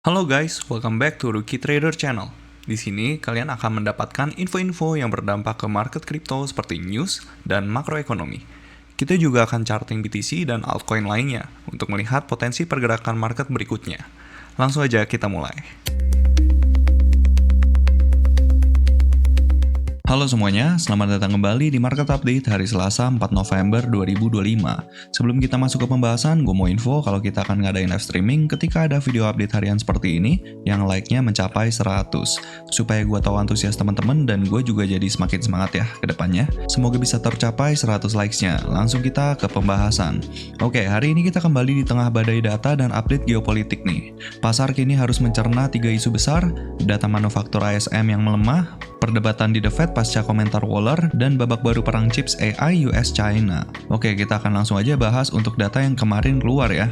Halo guys, welcome back to Rookie Trader Channel. Di sini kalian akan mendapatkan info-info yang berdampak ke market kripto seperti news dan makroekonomi. Kita juga akan charting BTC dan altcoin lainnya untuk melihat potensi pergerakan market berikutnya. Langsung aja kita mulai. Halo semuanya, selamat datang kembali di Market Update hari Selasa 4 November 2025. Sebelum kita masuk ke pembahasan, gue mau info kalau kita akan ngadain live streaming ketika ada video update harian seperti ini yang like-nya mencapai 100. Supaya gue tahu antusias teman-teman dan gue juga jadi semakin semangat ya ke depannya. Semoga bisa tercapai 100 likes-nya. Langsung kita ke pembahasan. Oke, hari ini kita kembali di tengah badai data dan update geopolitik nih. Pasar kini harus mencerna 3 isu besar, data manufaktur ASM yang melemah, perdebatan di The Fed pasca komentar Waller, dan babak baru perang chips AI US-China. Oke, kita akan langsung aja bahas untuk data yang kemarin keluar ya.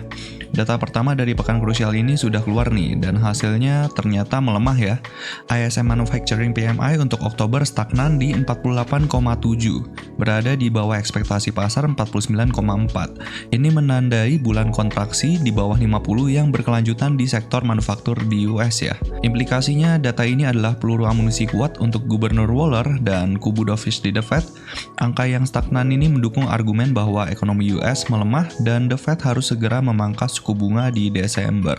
Data pertama dari pekan krusial ini sudah keluar nih, dan hasilnya ternyata melemah ya. ISM Manufacturing PMI untuk Oktober stagnan di 48,7, berada di bawah ekspektasi pasar 49,4. Ini menandai bulan kontraksi di bawah 50 yang berkelanjutan di sektor manufaktur di US ya. Implikasinya data ini adalah peluru amunisi kuat untuk Gubernur Waller dan kubu dovish di The Fed. Angka yang stagnan ini mendukung argumen bahwa ekonomi US melemah dan The Fed harus segera memangkas suku bunga di Desember.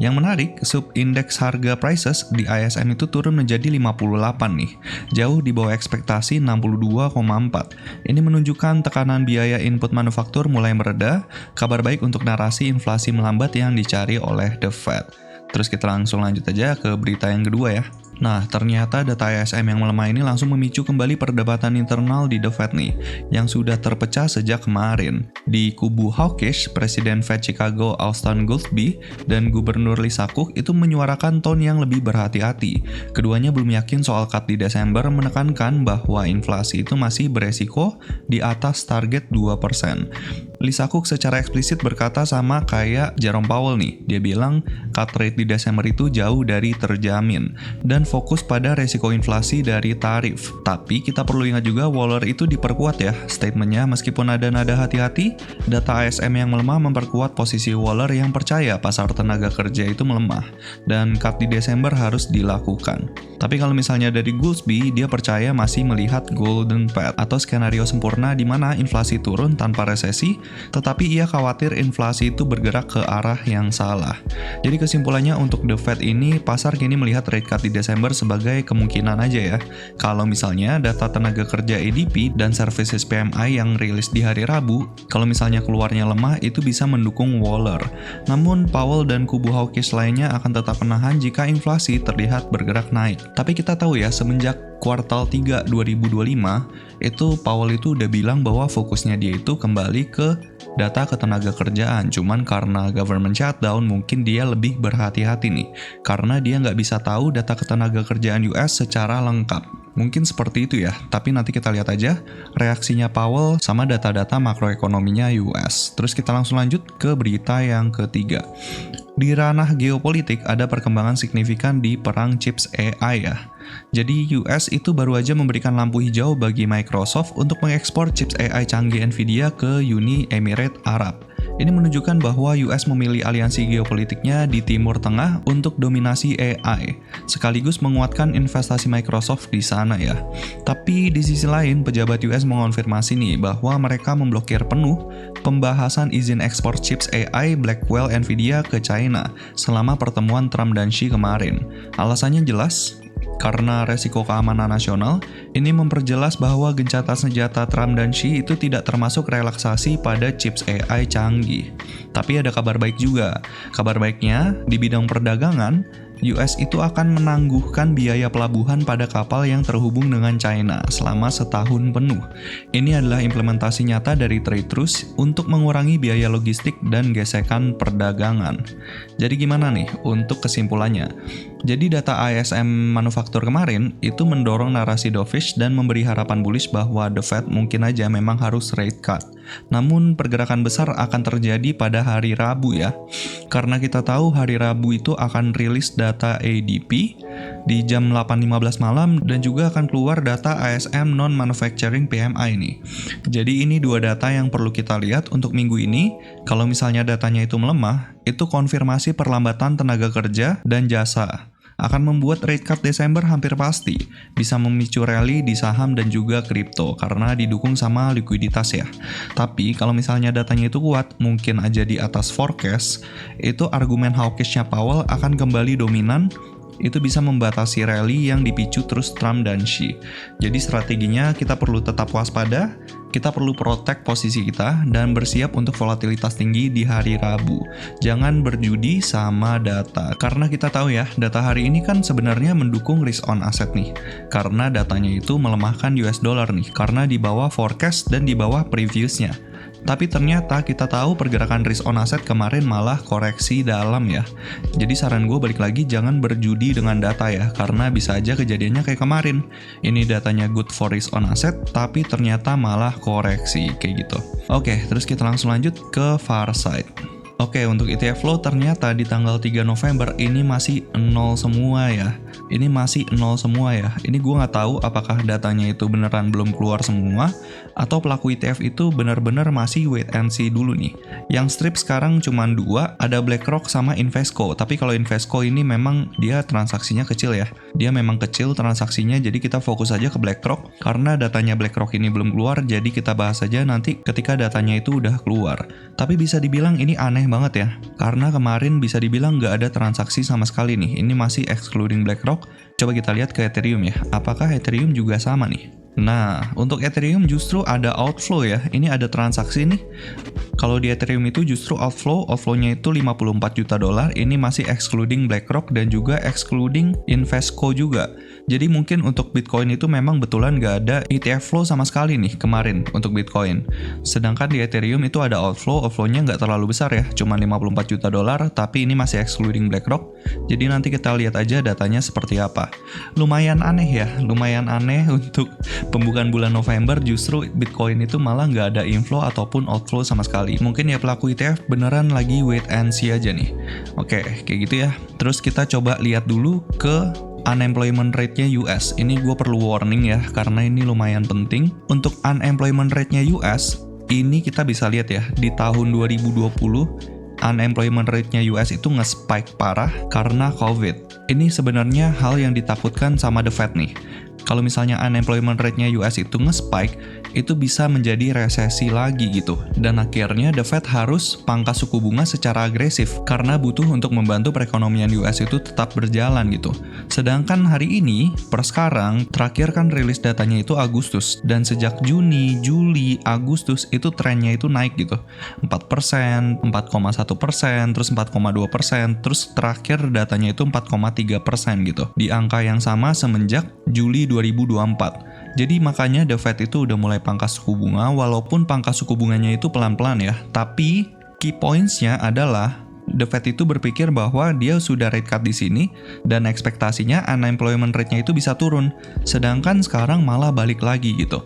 Yang menarik, subindeks harga prices di ISM itu turun menjadi 58 nih, jauh di bawah ekspektasi 62,4. Ini menunjukkan tekanan biaya input manufaktur mulai mereda, kabar baik untuk narasi inflasi melambat yang dicari oleh The Fed. Terus kita langsung lanjut aja ke berita yang kedua ya. Nah, ternyata data ISM yang melemah ini langsung memicu kembali perdebatan internal di The Fed nih, yang sudah terpecah sejak kemarin. Di kubu hawkish, Presiden Fed Chicago Austan Goolsbee dan Gubernur Lee Suk-uk itu menyuarakan tone yang lebih berhati-hati. Keduanya belum yakin soal cut di Desember, menekankan bahwa inflasi itu masih beresiko di atas target 2%. Lee Suk-uk secara eksplisit berkata sama kayak Jerome Powell nih. Dia bilang cut rate di Desember itu jauh dari terjamin dan fokus pada resiko inflasi dari tarif. Tapi kita perlu ingat juga Waller itu diperkuat ya statementnya, meskipun ada nada hati-hati, data ASM yang melemah memperkuat posisi Waller yang percaya pasar tenaga kerja itu melemah dan cut di Desember harus dilakukan. Tapi kalau misalnya dari Goolsbee, dia percaya masih melihat golden path atau skenario sempurna di mana inflasi turun tanpa resesi, tetapi ia khawatir inflasi itu bergerak ke arah yang salah. Jadi kesimpulannya untuk The Fed ini, pasar kini melihat rate cut di Desember sebagai kemungkinan aja ya. Kalau misalnya data tenaga kerja ADP dan services PMI yang rilis di hari Rabu, kalau misalnya keluarnya lemah itu bisa mendukung Waller. Namun Powell dan kubu hawkish lainnya akan tetap menahan jika inflasi terlihat bergerak naik. Tapi kita tahu ya, semenjak kuartal 3 2025, itu Powell itu udah bilang bahwa fokusnya dia itu kembali ke data ketenaga kerjaan. Cuman karena government shutdown mungkin dia lebih berhati-hati nih, karena dia nggak bisa tahu data ketenaga kerjaan US secara lengkap. Mungkin seperti itu ya, tapi nanti kita lihat aja reaksinya Powell sama data-data makroekonominya US. Terus kita langsung lanjut ke berita yang ketiga. Di ranah geopolitik ada perkembangan signifikan di perang chips AI ya. Jadi US itu baru aja memberikan lampu hijau bagi Microsoft untuk mengekspor chips AI canggih Nvidia ke Uni Emirat Arab. Ini menunjukkan bahwa US memilih aliansi geopolitiknya di Timur Tengah untuk dominasi AI, sekaligus menguatkan investasi Microsoft di sana ya. Tapi di sisi lain, pejabat US mengonfirmasi nih bahwa mereka memblokir penuh pembahasan izin ekspor chips AI Blackwell Nvidia ke China selama pertemuan Trump dan Xi kemarin. Alasannya jelas, karena resiko keamanan nasional, ini memperjelas bahwa gencatan senjata Trump dan Xi itu tidak termasuk relaksasi pada chips AI canggih. Tapi ada kabar baik juga. Kabar baiknya, di bidang perdagangan, US itu akan menangguhkan biaya pelabuhan pada kapal yang terhubung dengan China selama setahun penuh. Ini adalah implementasi nyata dari trade truce untuk mengurangi biaya logistik dan gesekan perdagangan. Jadi gimana nih untuk kesimpulannya? Jadi data ISM manufaktur kemarin itu mendorong narasi dovish dan memberi harapan bullish bahwa The Fed mungkin aja memang harus rate cut. Namun pergerakan besar akan terjadi pada hari Rabu ya. Karena kita tahu hari Rabu itu akan rilis data ADP di jam 8.15 malam dan juga akan keluar data ASM non-manufacturing PMI nih. Jadi ini dua data yang perlu kita lihat untuk minggu ini. Kalau misalnya datanya itu melemah, itu konfirmasi perlambatan tenaga kerja dan jasa. Akan membuat rate cut Desember hampir pasti bisa memicu rally di saham dan juga kripto karena didukung sama likuiditas ya. Tapi kalau misalnya datanya itu kuat, mungkin aja di atas forecast, itu argumen hawkish-nya Powell akan kembali dominan. Itu bisa membatasi rally yang dipicu terus Trump dan Xi. Jadi strateginya kita perlu tetap waspada, kita perlu protect posisi kita, dan bersiap untuk volatilitas tinggi di hari Rabu. Jangan berjudi sama data, karena kita tahu ya, data hari ini kan sebenarnya mendukung risk on asset nih. Karena datanya itu melemahkan US dollar nih, karena di bawah forecast dan di bawah previousnya. Tapi ternyata kita tahu pergerakan risk on asset kemarin malah koreksi dalam ya. Jadi saran gue balik lagi jangan berjudi dengan data ya, karena bisa aja kejadiannya kayak kemarin. Ini datanya good for risk on asset, tapi ternyata malah koreksi kayak gitu. Oke, terus kita langsung lanjut ke Farsight. Oke, untuk ETF flow ternyata di tanggal 3 November ini masih 0 semua ya. Ini masih 0 semua ya. Ini gue nggak tahu apakah datanya itu beneran belum keluar semua, atau pelaku ETF itu bener-bener masih wait and see dulu nih. Yang strip sekarang cuma 2, ada BlackRock sama Invesco. Tapi kalau Invesco ini memang dia transaksinya kecil ya. Dia memang kecil transaksinya, jadi kita fokus aja ke BlackRock. Karena datanya BlackRock ini belum keluar, jadi kita bahas aja nanti ketika datanya itu udah keluar. Tapi bisa dibilang ini aneh banget ya, karena kemarin bisa dibilang nggak ada transaksi sama sekali nih. Ini masih excluding BlackRock. Coba kita lihat ke Ethereum ya, apakah Ethereum juga sama nih? Nah, untuk Ethereum justru ada outflow ya, ini ada transaksi nih. Kalau di Ethereum itu justru outflow-nya itu 54 juta dolar, ini masih excluding BlackRock dan juga excluding Invesco juga. Jadi mungkin untuk Bitcoin itu memang betulan nggak ada ETF flow sama sekali nih kemarin untuk Bitcoin. Sedangkan di Ethereum itu ada outflow-nya nggak terlalu besar ya, cuma 54 juta dolar, tapi ini masih excluding BlackRock. Jadi nanti kita lihat aja datanya seperti apa. Lumayan aneh ya, lumayan aneh untuk pembukaan bulan November justru Bitcoin itu malah nggak ada inflow ataupun outflow sama sekali. Mungkin ya pelaku ETF beneran lagi wait and see aja nih. Oke, kayak gitu ya. Terus kita coba lihat dulu ke unemployment rate-nya US. Ini gue perlu warning ya, karena ini lumayan penting. Untuk unemployment rate-nya US, ini kita bisa lihat ya, di tahun 2020, unemployment rate-nya US itu nge-spike parah karena COVID. Ini sebenarnya hal yang ditakutkan sama The Fed nih. Kalau misalnya unemployment rate-nya US itu nge-spike, itu bisa menjadi resesi lagi gitu. Dan akhirnya The Fed harus pangkas suku bunga secara agresif karena butuh untuk membantu perekonomian US itu tetap berjalan gitu. Sedangkan hari ini, per sekarang, terakhir kan rilis datanya itu Agustus. Dan sejak Juni, Juli, Agustus itu trennya itu naik gitu. 4%, 4,1%, terus 4,2%, terus terakhir datanya itu 4,3% gitu. Di angka yang sama semenjak Juli 2024. Jadi makanya The Fed itu udah mulai pangkas suku bunga, walaupun pangkas suku bunganya itu pelan-pelan ya. Tapi key points-nya adalah The Fed itu berpikir bahwa dia sudah rate cut di sini dan ekspektasinya unemployment rate-nya itu bisa turun. Sedangkan sekarang malah balik lagi gitu.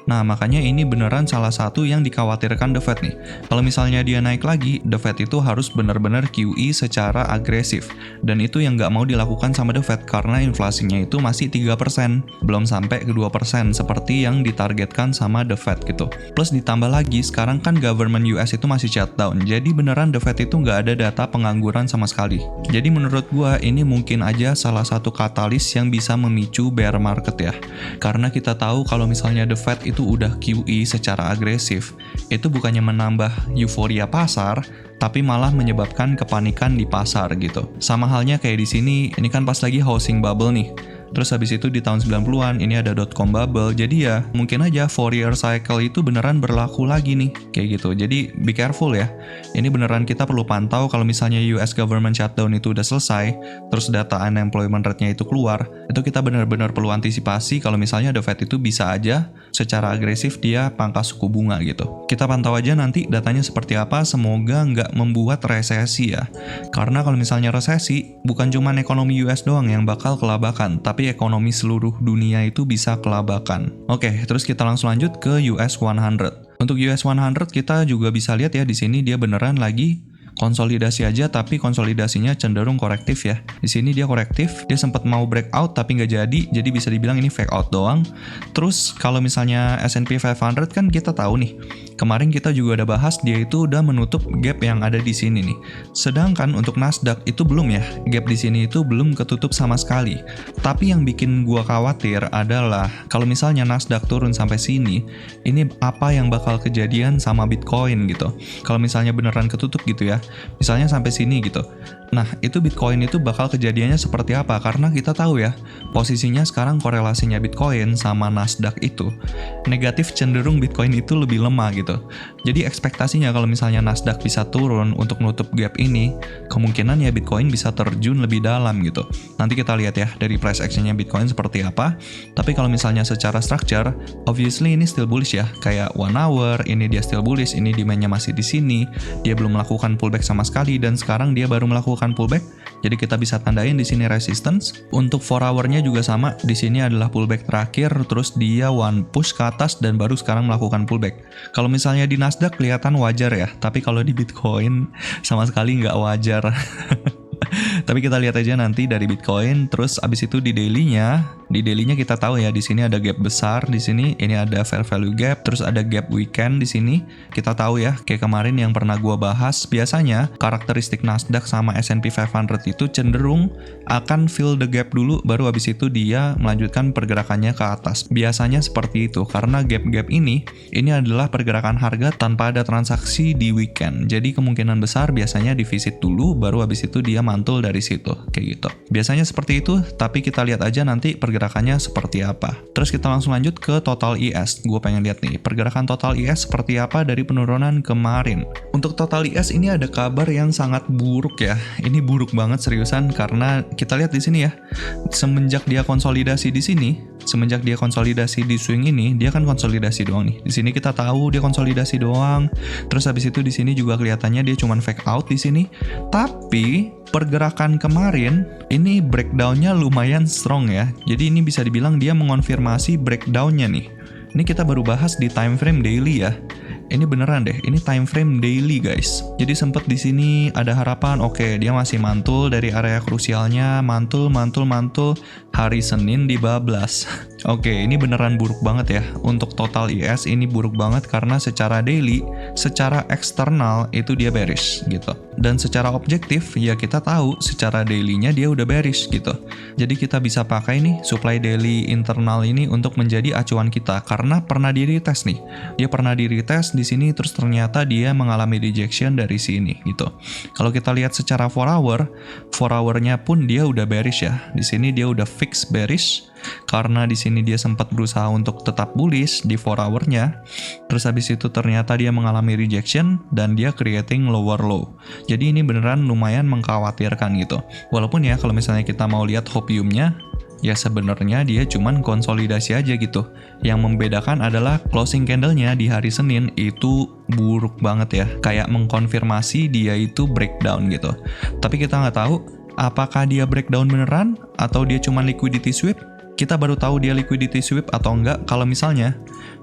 Nah, makanya ini beneran salah satu yang dikhawatirkan The Fed nih. Kalau misalnya dia naik lagi, The Fed itu harus benar-benar QE secara agresif. Dan itu yang nggak mau dilakukan sama The Fed karena inflasinya itu masih 3%, belum sampai ke 2% seperti yang ditargetkan sama The Fed gitu. Plus ditambah lagi, sekarang kan government US itu masih shutdown, jadi beneran The Fed itu nggak ada data pengangguran sama sekali. Jadi menurut gua ini mungkin aja salah satu katalis yang bisa memicu bear market ya. Karena kita tahu kalau misalnya The Fed itu udah QE secara agresif, itu bukannya menambah euforia pasar, tapi malah menyebabkan kepanikan di pasar gitu. Sama halnya kayak di sini, ini kan pas lagi housing bubble nih. Terus habis itu di tahun 90-an ini ada .com bubble. Jadi ya mungkin aja 4-year cycle itu beneran berlaku lagi nih. Kayak gitu. Jadi be careful ya. Ini beneran kita perlu pantau kalau misalnya US government shutdown itu udah selesai, terus data unemployment rate-nya itu keluar, itu kita benar-benar perlu antisipasi kalau misalnya The Fed itu bisa aja secara agresif dia pangkas suku bunga gitu. Kita pantau aja nanti datanya seperti apa, semoga nggak membuat resesi ya. Karena kalau misalnya resesi, bukan cuma ekonomi US doang yang bakal kelabakan, tapi ekonomi seluruh dunia itu bisa kelabakan. Oke, terus kita langsung lanjut ke US 100. Untuk US 100 kita juga bisa lihat ya di sini dia beneran lagi konsolidasi aja, tapi konsolidasinya cenderung korektif ya. Di sini dia korektif, dia sempat mau breakout tapi nggak jadi bisa dibilang ini fake out doang. Terus kalau misalnya S&P 500 kan kita tahu nih, kemarin kita juga udah bahas dia itu udah menutup gap yang ada di sini nih. Sedangkan untuk Nasdaq itu belum ya, gap di sini itu belum ketutup sama sekali. Tapi yang bikin gua khawatir adalah kalau misalnya Nasdaq turun sampai sini, ini apa yang bakal kejadian sama Bitcoin gitu. Kalau misalnya beneran ketutup gitu ya, misalnya sampai sini gitu. Nah, itu Bitcoin itu bakal kejadiannya seperti apa? Karena kita tahu ya, posisinya sekarang korelasinya Bitcoin sama Nasdaq itu negatif, cenderung Bitcoin itu lebih lemah gitu. Jadi ekspektasinya kalau misalnya Nasdaq bisa turun untuk nutup gap ini, kemungkinan ya Bitcoin bisa terjun lebih dalam gitu. Nanti kita lihat ya dari price action-nya Bitcoin seperti apa. Tapi kalau misalnya secara structure, obviously ini still bullish ya. Kayak 1 hour, ini dia still bullish, ini demand-nya masih di sini. Dia belum melakukan pullback sama sekali dan sekarang dia baru melakukan pullback. Jadi kita bisa tandain di sini resistance. Untuk 4 hour-nya juga sama. Di sini adalah pullback terakhir, terus dia one push ke atas dan baru sekarang melakukan pullback. Kalau misalnya di Nasdaq kelihatan wajar ya, tapi kalau di Bitcoin sama sekali nggak wajar. Tapi kita lihat aja nanti dari Bitcoin. Terus abis itu di daily-nya kita tahu ya, di sini ada gap besar, di sini ini ada fair value gap, terus ada gap weekend di sini. Kita tahu ya, kayak kemarin yang pernah gua bahas, biasanya karakteristik Nasdaq sama S&P 500 itu cenderung akan fill the gap dulu, baru abis itu dia melanjutkan pergerakannya ke atas. Biasanya seperti itu, karena gap-gap ini adalah pergerakan harga tanpa ada transaksi di weekend. Jadi kemungkinan besar biasanya divisit dulu, baru abis itu dia mantul dari situ, kayak gitu. Biasanya seperti itu, tapi kita lihat aja nanti pergerakannya seperti apa. Terus kita langsung lanjut ke total IS. Gue pengen lihat nih, pergerakan total IS seperti apa dari penurunan kemarin. Untuk total IS ini ada kabar yang sangat buruk ya. Ini buruk banget seriusan, karena kita lihat di sini ya, semenjak dia konsolidasi di sini, semenjak dia konsolidasi di swing ini, dia kan konsolidasi doang nih. Di sini kita tahu dia konsolidasi doang. Terus habis itu di sini juga kelihatannya dia cuman fake out di sini. Tapi pergerakan kemarin ini breakdown-nya lumayan strong ya. Jadi ini bisa dibilang dia mengonfirmasi breakdown-nya nih. Ini kita baru bahas di time frame daily ya. Ini beneran deh, ini time frame daily guys. Jadi sempet di sini ada harapan, oke, dia masih mantul dari area krusialnya, mantul hari Senin dibablas. Oke, ini beneran buruk banget ya. Untuk total IS ini buruk banget karena secara daily, secara eksternal itu dia bearish gitu. Dan secara objektif ya kita tahu secara daily-nya dia udah bearish gitu. Jadi kita bisa pakai nih supply daily internal ini untuk menjadi acuan kita karena pernah di retest nih. Dia pernah di retest di sini terus ternyata dia mengalami rejection dari sini gitu. Kalau kita lihat secara 4 hour-nya pun dia udah bearish ya. Di sini dia udah fix bearish karena di sini dia sempat berusaha untuk tetap bullish di 4 hour-nya. Terus habis itu ternyata dia mengalami rejection dan dia creating lower low. Jadi ini beneran lumayan mengkhawatirkan gitu. Walaupun ya kalau misalnya kita mau lihat hopiumnya, ya sebenarnya dia cuman konsolidasi aja gitu. Yang membedakan adalah closing candle-nya di hari Senin itu buruk banget ya. Kayak mengkonfirmasi dia itu breakdown gitu. Tapi kita nggak tahu apakah dia breakdown beneran atau dia cuman liquidity sweep. Kita baru tahu dia liquidity sweep atau enggak kalau misalnya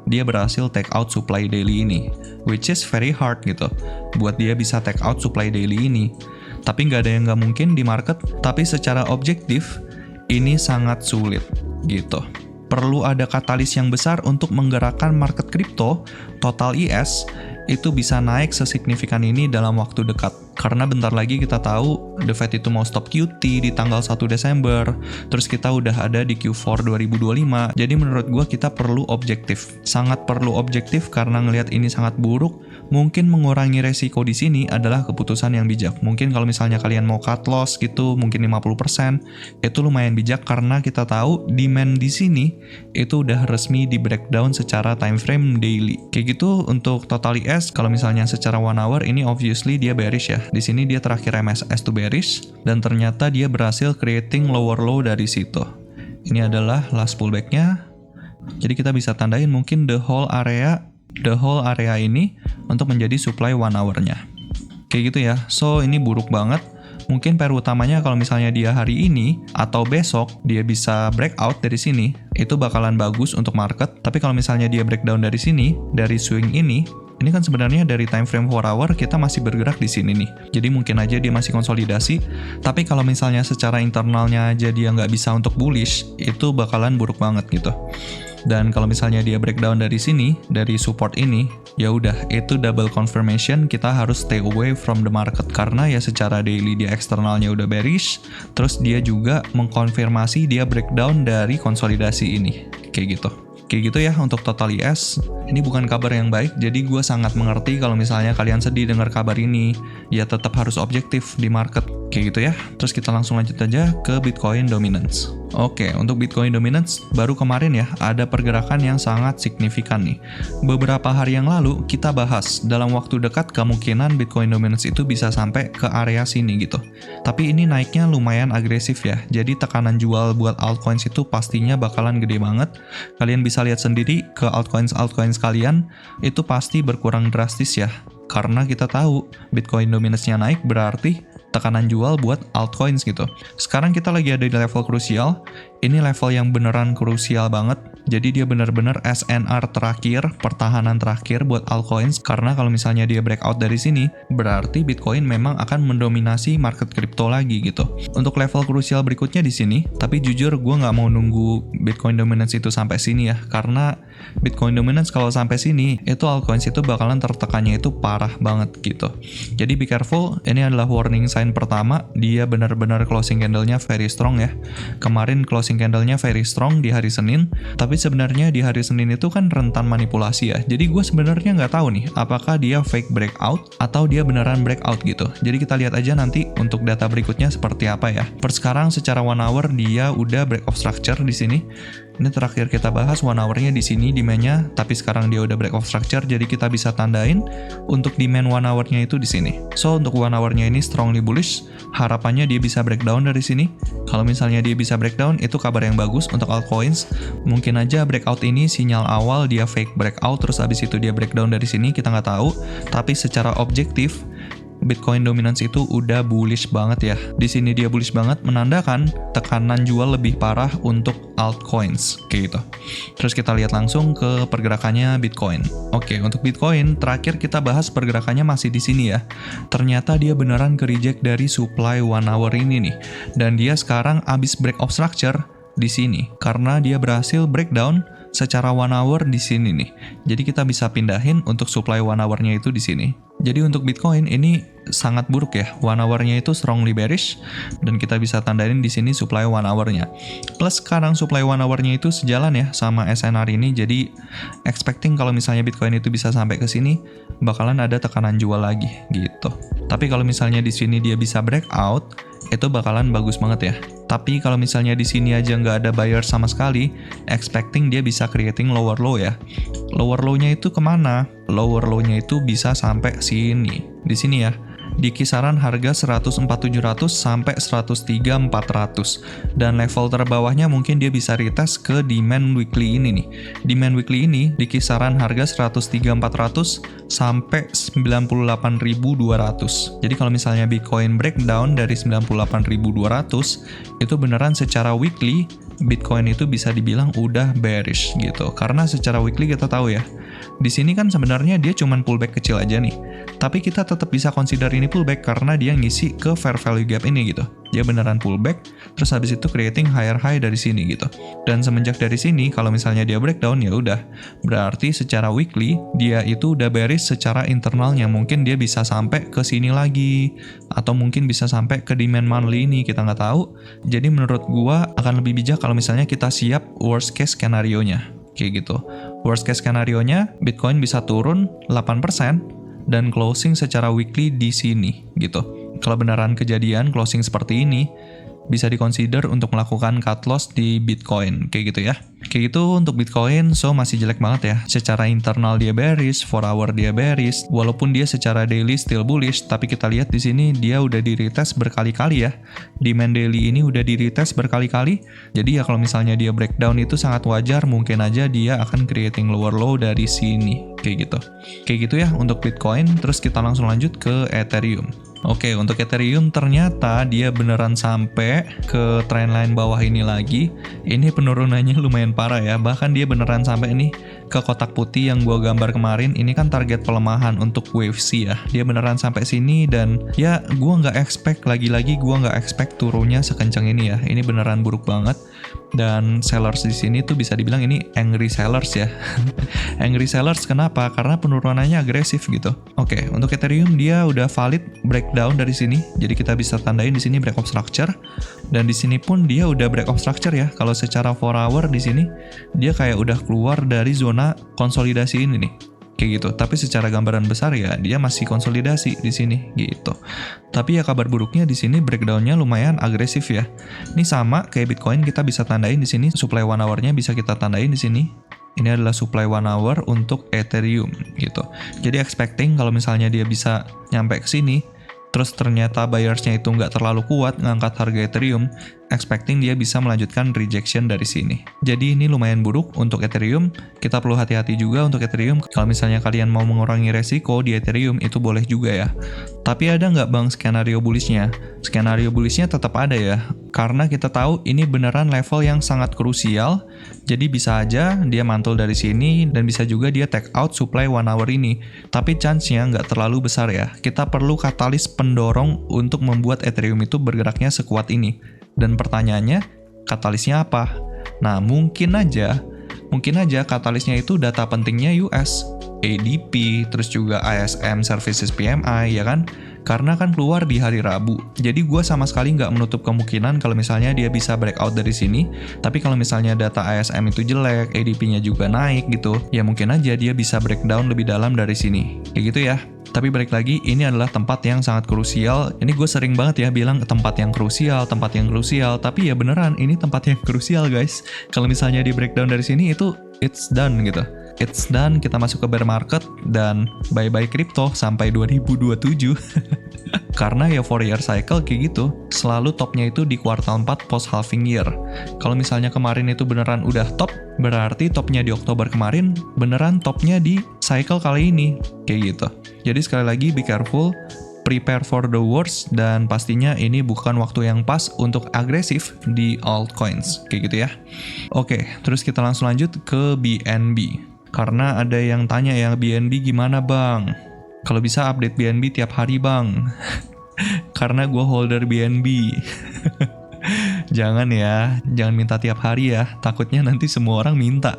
dia berhasil take out supply daily ini, which is very hard gitu buat dia bisa take out supply daily ini. Tapi nggak ada yang nggak mungkin di market, tapi secara objektif ini sangat sulit gitu. Perlu ada katalis yang besar untuk menggerakkan market kripto. Total IS itu bisa naik sesignifikan ini dalam waktu dekat. Karena bentar lagi kita tahu The Fed itu mau stop QT di tanggal 1 Desember. Terus kita udah ada di Q4 2025. Jadi menurut gua kita perlu objektif. Sangat perlu objektif karena ngelihat ini sangat buruk. Mungkin mengurangi resiko di sini adalah keputusan yang bijak. Mungkin kalau misalnya kalian mau cut loss gitu, mungkin 50%, itu lumayan bijak karena kita tahu demand di sini itu udah resmi di breakdown secara time frame daily. Kayak gitu untuk total IS, kalau misalnya secara 1 hour ini obviously dia bearish ya. Di sini dia terakhir MSS to bearish dan ternyata dia berhasil creating lower low dari situ. Ini adalah last pullback-nya. Jadi kita bisa tandain mungkin the whole area ini untuk menjadi supply 1 hour-nya. Kayak gitu ya. So ini buruk banget. Mungkin pair utamanya kalau misalnya dia hari ini atau besok dia bisa breakout dari sini, itu bakalan bagus untuk market. Tapi kalau misalnya dia breakdown dari sini, dari swing ini kan sebenarnya dari time frame 4 hour kita masih bergerak di sini nih. Jadi mungkin aja dia masih konsolidasi, tapi kalau misalnya secara internalnya aja dia nggak bisa untuk bullish, itu bakalan buruk banget gitu. Dan kalau misalnya dia breakdown dari sini, dari support ini, ya udah itu double confirmation kita harus stay away from the market karena ya secara daily dia eksternalnya udah bearish, terus dia juga mengkonfirmasi dia breakdown dari konsolidasi ini, kayak gitu. Kayak gitu ya untuk total IS. Ini bukan kabar yang baik, jadi gue sangat mengerti kalau misalnya kalian sedih dengar kabar ini. Ya tetap harus objektif di market. Kayak gitu ya. Terus kita langsung lanjut aja ke Bitcoin Dominance. Oke, untuk Bitcoin Dominance, baru kemarin ya ada pergerakan yang sangat signifikan nih. Beberapa hari yang lalu kita bahas, dalam waktu dekat kemungkinan Bitcoin Dominance itu bisa sampai ke area sini gitu. Tapi ini naiknya lumayan agresif ya, jadi tekanan jual buat altcoins itu pastinya bakalan gede banget. Kalian bisa lihat sendiri ke altcoins kalian, itu pasti berkurang drastis ya. Karena kita tahu Bitcoin dominance-nya naik berarti tekanan jual buat altcoins gitu. Sekarang kita lagi ada di level krusial. Ini level yang beneran krusial banget. Jadi dia bener-bener SNR terakhir, pertahanan terakhir buat altcoins. Karena kalau misalnya dia breakout dari sini, berarti Bitcoin memang akan mendominasi market crypto lagi gitu. Untuk level krusial berikutnya di sini, tapi jujur gue nggak mau nunggu Bitcoin dominance itu sampai sini ya. Karena Bitcoin dominance kalau sampai sini, itu altcoins itu bakalan tertekannya itu parah banget gitu. Jadi be careful, ini adalah warning sign pertama, dia benar-benar closing candle-nya very strong ya. Kemarin closing candle-nya very strong di hari Senin, tapi sebenarnya di hari Senin itu kan rentan manipulasi ya. Jadi gue sebenarnya nggak tahu nih, apakah dia fake breakout atau dia beneran breakout gitu. Jadi kita lihat aja nanti untuk data berikutnya seperti apa ya. Per sekarang secara 1 hour dia udah break of structure di sini. Ini terakhir kita bahas 1 hour-nya di sini demand-nya, tapi sekarang dia udah break of structure, jadi kita bisa tandain untuk demand 1 hour-nya itu di sini. So untuk 1 hour-nya ini strongly bullish, harapannya dia bisa breakdown dari sini. Kalau misalnya dia bisa breakdown, itu kabar yang bagus untuk altcoins. Mungkin aja breakout ini sinyal awal dia fake breakout, terus abis itu dia breakdown dari sini, kita nggak tahu. Tapi secara objektif, Bitcoin dominance itu udah bullish banget ya. Di sini dia bullish banget, menandakan tekanan jual lebih parah untuk altcoins, kayak gitu. Terus kita lihat langsung ke pergerakannya Bitcoin. Oke, untuk Bitcoin terakhir kita bahas pergerakannya masih di sini ya. Ternyata dia beneran ke reject dari supply 1 hour ini nih. Dan dia sekarang abis break of structure di sini karena dia berhasil breakdown secara 1 hour di sini nih. Jadi kita bisa pindahin untuk supply 1 hour-nya itu di sini. Jadi untuk Bitcoin ini sangat buruk ya. 1 hour-nya itu strongly bearish dan kita bisa tandain di sini supply 1 hour-nya. Plus sekarang supply 1 hour-nya itu sejalan ya sama SNR ini. Jadi expecting kalau misalnya Bitcoin itu bisa sampai ke sini bakalan ada tekanan jual lagi gitu. Tapi kalau misalnya di sini dia bisa breakout, itu bakalan bagus banget ya. Tapi kalau misalnya di sini aja nggak ada buyer sama sekali, expecting dia bisa creating lower low ya. Lower low-nya itu kemana? Lower low-nya itu bisa sampai sini. Di sini ya. Di kisaran harga 104.700 sampai 103.400. Dan level terbawahnya mungkin dia bisa retest ke demand weekly ini nih. Demand weekly ini di kisaran harga 103.400 sampai 98.200. Jadi kalau misalnya Bitcoin breakdown dari 98.200, itu beneran secara weekly Bitcoin itu bisa dibilang udah bearish gitu. Karena secara weekly kita tahu ya, di sini kan sebenarnya dia cuman pullback kecil aja nih. Tapi kita tetap bisa consider ini pullback karena dia ngisi ke fair value gap ini gitu. Dia beneran pullback, terus habis itu creating higher high dari sini gitu. Dan semenjak dari sini, kalau misalnya dia breakdown ya udah, berarti secara weekly dia itu udah bearish secara internalnya. Mungkin dia bisa sampai ke sini lagi, atau mungkin bisa sampai ke demand monthly ini, kita nggak tahu. Jadi menurut gua akan lebih bijak kalau misalnya kita siap worst case skenario-nya. Kayak gitu. Worst case skenario-nya, Bitcoin bisa turun 8%, dan closing secara weekly di sini gitu. Kalau beneran kejadian closing seperti ini, bisa dikonsider untuk melakukan cut loss di Bitcoin, kayak gitu ya. Kayak gitu untuk Bitcoin, so masih jelek banget ya. Secara internal dia bearish, 4 hour dia bearish, walaupun dia secara daily still bullish, tapi kita lihat di sini dia udah di retest berkali-kali ya. Demand daily ini udah di retest berkali-kali. Jadi ya kalau misalnya dia breakdown itu sangat wajar, mungkin aja dia akan creating lower low dari sini, kayak gitu. Kayak gitu ya untuk Bitcoin, terus kita langsung lanjut ke Ethereum. Oke, untuk Ethereum ternyata dia beneran sampai ke trendline bawah ini lagi. Ini penurunannya lumayan parah ya. Bahkan dia beneran sampai nih ke kotak putih yang gua gambar kemarin. Ini kan target pelemahan untuk wave C ya. Dia beneran sampai sini dan ya gua nggak expect, lagi-lagi gua nggak expect turunnya sekencang ini ya. Ini beneran buruk banget. Dan sellers di sini tuh bisa dibilang ini angry sellers ya. Angry sellers kenapa? Karena penurunannya agresif gitu. Oke, untuk Ethereum dia udah valid breakdown dari sini. Jadi kita bisa tandain di sini break of structure. Dan di sini pun dia udah break of structure ya. Kalau secara 4 hour di sini dia kayak udah keluar dari zona konsolidasi ini nih. Kayak gitu. Tapi secara gambaran besar ya dia masih konsolidasi di sini gitu. Tapi ya kabar buruknya di sini breakdownnya lumayan agresif ya. Ini sama kayak Bitcoin, kita bisa tandain di sini supply 1 hour-nya bisa kita tandain di sini. Ini adalah supply 1 hour untuk Ethereum gitu. Jadi expecting kalau misalnya dia bisa nyampe ke sini, terus ternyata buyersnya itu nggak terlalu kuat ngangkat harga Ethereum, expecting dia bisa melanjutkan rejection dari sini. Jadi ini lumayan buruk untuk Ethereum. Kita perlu hati-hati juga untuk Ethereum. Kalau misalnya kalian mau mengurangi resiko di Ethereum, itu boleh juga ya. Tapi ada nggak bang skenario bullishnya? Skenario bullishnya tetap ada ya. Karena kita tahu ini beneran level yang sangat krusial. Jadi bisa aja dia mantul dari sini dan bisa juga dia take out supply 1 hour ini. Tapi chance-nya nggak terlalu besar ya. Kita perlu katalis pendorong untuk membuat Ethereum itu bergeraknya sekuat ini. Dan pertanyaannya, katalisnya apa? Nah, mungkin aja katalisnya itu data pentingnya US, ADP, terus juga ISM Services PMI, ya kan? Karena kan keluar di hari Rabu. Jadi gue sama sekali nggak menutup kemungkinan kalau misalnya dia bisa breakout dari sini. Tapi kalau misalnya data ISM itu jelek, ADP-nya juga naik gitu, ya mungkin aja dia bisa breakdown lebih dalam dari sini. Kayak gitu ya. Tapi balik lagi, ini adalah tempat yang sangat krusial. Ini gue sering banget ya bilang tempat yang krusial. Tapi ya beneran, ini tempat yang krusial guys. Kalau misalnya di breakdown dari sini itu it's done gitu. It's done, kita masuk ke bear market dan bye-bye crypto sampai 2027. Karena ya 4 year cycle kayak gitu, selalu topnya itu di kuartal 4 post halving year. Kalau misalnya kemarin itu beneran udah top, berarti topnya di Oktober kemarin beneran topnya di cycle kali ini, kayak gitu. Jadi sekali lagi be careful, prepare for the worst, dan pastinya ini bukan waktu yang pas untuk agresif di altcoins, kayak gitu ya. Oke, terus kita langsung lanjut ke BNB. Karena ada yang tanya ya, BNB gimana bang? Kalau bisa update BNB tiap hari bang. Karena gue holder BNB. Jangan ya, jangan minta tiap hari ya. Takutnya nanti semua orang minta.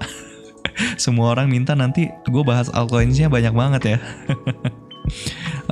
Semua orang minta nanti gue bahas altcoins-nya banyak banget ya.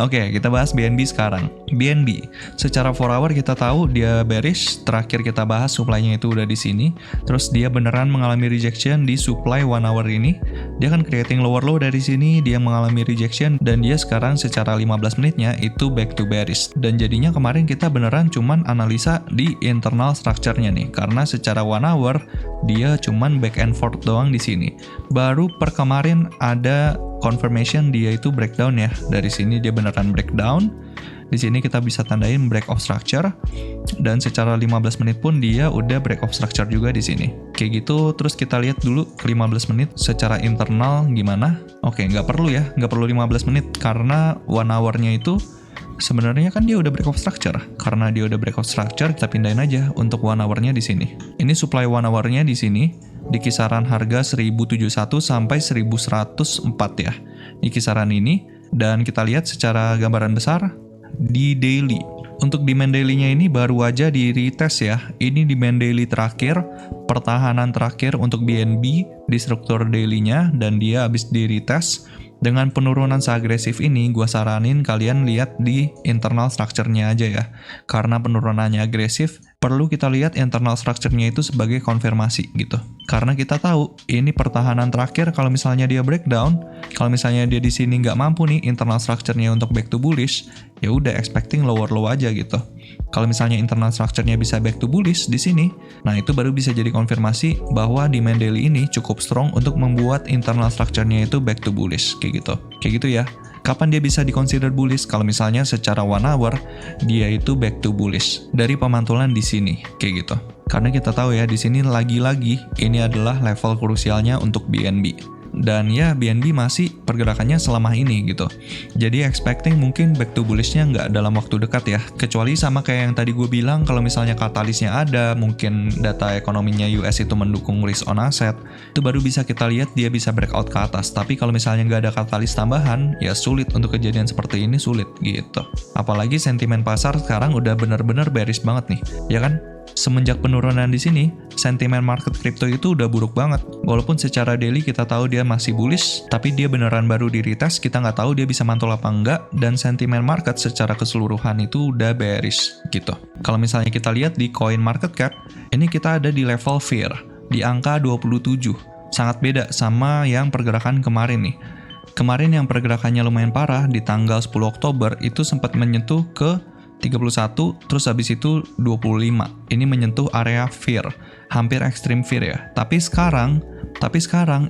Oke, kita bahas BNB sekarang. BNB, secara 4 hour kita tahu dia bearish. Terakhir kita bahas supply-nya itu udah di sini. Terus dia beneran mengalami rejection di supply 1 hour ini. Dia kan creating lower low dari sini, dia mengalami rejection dan dia sekarang secara 15 menitnya itu back to bearish. Dan jadinya kemarin kita beneran cuman analisa di internal structure-nya nih. Karena secara 1 hour dia cuman back and forth doang di sini. Baru per kemarin ada confirmation dia itu breakdown ya. Dari sini dia beneran breakdown. Di sini kita bisa tandain break of structure. Dan secara 15 menit pun dia udah break of structure juga di sini. Kayak gitu, terus kita lihat dulu ke 15 menit secara internal gimana. Oke, nggak perlu 15 menit karena 1 hour-nya itu sebenarnya kan dia udah break of structure. Karena dia udah break of structure, kita pindahin aja untuk 1 hour-nya di sini. Ini supply 1 hour-nya di sini di kisaran harga 1071 sampai 1104 ya. Di kisaran ini, dan kita lihat secara gambaran besar di daily. Untuk demand daily-nya ini baru aja di retest ya. Ini demand daily terakhir, pertahanan terakhir untuk BNB di struktur daily-nya, dan dia habis di retest. Dengan penurunan seagresif ini, gua saranin kalian lihat di internal structure-nya aja ya. Karena penurunannya agresif, perlu kita lihat internal structure-nya itu sebagai konfirmasi gitu. Karena kita tahu, ini pertahanan terakhir kalau misalnya dia breakdown, kalau misalnya dia di sini nggak mampu nih internal structure-nya untuk back to bullish, ya udah expecting lower low aja gitu. Kalau misalnya internal structure-nya bisa back to bullish di sini, nah itu baru bisa jadi konfirmasi bahwa demand daily ini cukup strong untuk membuat internal structure-nya itu back to bullish, kayak gitu ya. Kapan dia bisa di-consider bullish? Kalau misalnya secara 1 hour dia itu back to bullish dari pemantulan di sini, kayak gitu. Karena kita tahu ya di sini lagi-lagi ini adalah level krusialnya untuk BNB. Dan ya BNB masih pergerakannya selama ini gitu. Jadi expecting mungkin back to bullish-nya nggak dalam waktu dekat ya. Kecuali sama kayak yang tadi gue bilang, kalau misalnya katalisnya ada, mungkin data ekonominya US itu mendukung risk on asset, itu baru bisa kita lihat dia bisa breakout ke atas. Tapi kalau misalnya nggak ada katalis tambahan, ya sulit untuk kejadian seperti ini, sulit gitu. Apalagi sentimen pasar sekarang udah bener-bener bearish banget nih, ya kan? Semenjak penurunan di sini, sentimen market crypto itu udah buruk banget. Walaupun secara daily kita tahu dia masih bullish, tapi dia beneran baru di retest, kita nggak tahu dia bisa mantul apa enggak, dan sentimen market secara keseluruhan itu udah bearish gitu. Kalau misalnya kita lihat di coin market cap, ini kita ada di level fear, di angka 27. Sangat beda sama yang pergerakan kemarin nih. Kemarin yang pergerakannya lumayan parah, di tanggal 10 Oktober itu sempat menyentuh ke 31, terus habis itu 25. Ini menyentuh area fear, hampir extreme fear ya. Tapi sekarang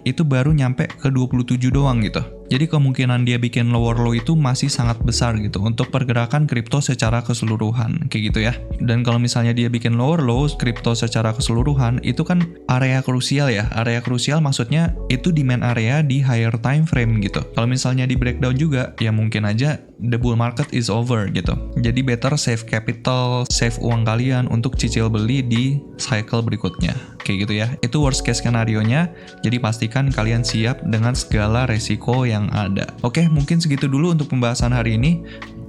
itu baru nyampe ke 27 doang gitu. Jadi kemungkinan dia bikin lower low itu masih sangat besar gitu untuk pergerakan kripto secara keseluruhan, kayak gitu ya. Dan kalau misalnya dia bikin lower low kripto secara keseluruhan, itu kan area krusial ya. Area krusial maksudnya itu demand area di higher time frame gitu. Kalau misalnya di breakdown juga, ya mungkin aja the bull market is over gitu. Jadi better save capital, save uang kalian untuk cicil beli di cycle berikutnya. Kayak gitu ya. Itu worst case skenario-nya. Jadi pastikan kalian siap dengan segala resiko yang ada. Oke, mungkin segitu dulu untuk pembahasan hari ini.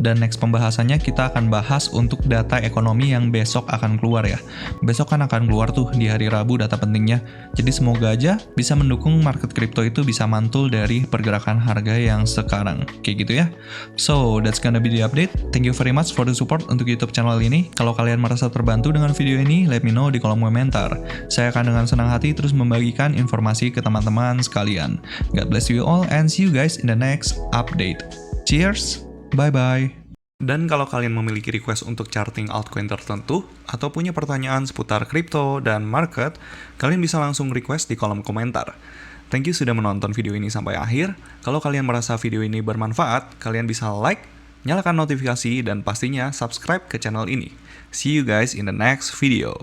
Dan next pembahasannya kita akan bahas untuk data ekonomi yang besok akan keluar ya. Besok kan akan keluar tuh di hari Rabu data pentingnya. Jadi semoga aja bisa mendukung market crypto itu bisa mantul dari pergerakan harga yang sekarang. Kayak gitu ya. So, that's gonna be the update. Thank you very much for the support untuk YouTube channel ini. Kalau kalian merasa terbantu dengan video ini, let me know di kolom komentar. Saya akan dengan senang hati terus membagikan informasi ke teman-teman sekalian. God bless you all and see you guys in the next update. Cheers! Bye-bye. Dan kalau kalian memiliki request untuk charting altcoin tertentu, atau punya pertanyaan seputar kripto dan market, kalian bisa langsung request di kolom komentar. Thank you sudah menonton video ini sampai akhir. Kalau kalian merasa video ini bermanfaat, kalian bisa like, nyalakan notifikasi, dan pastinya subscribe ke channel ini. See you guys in the next video.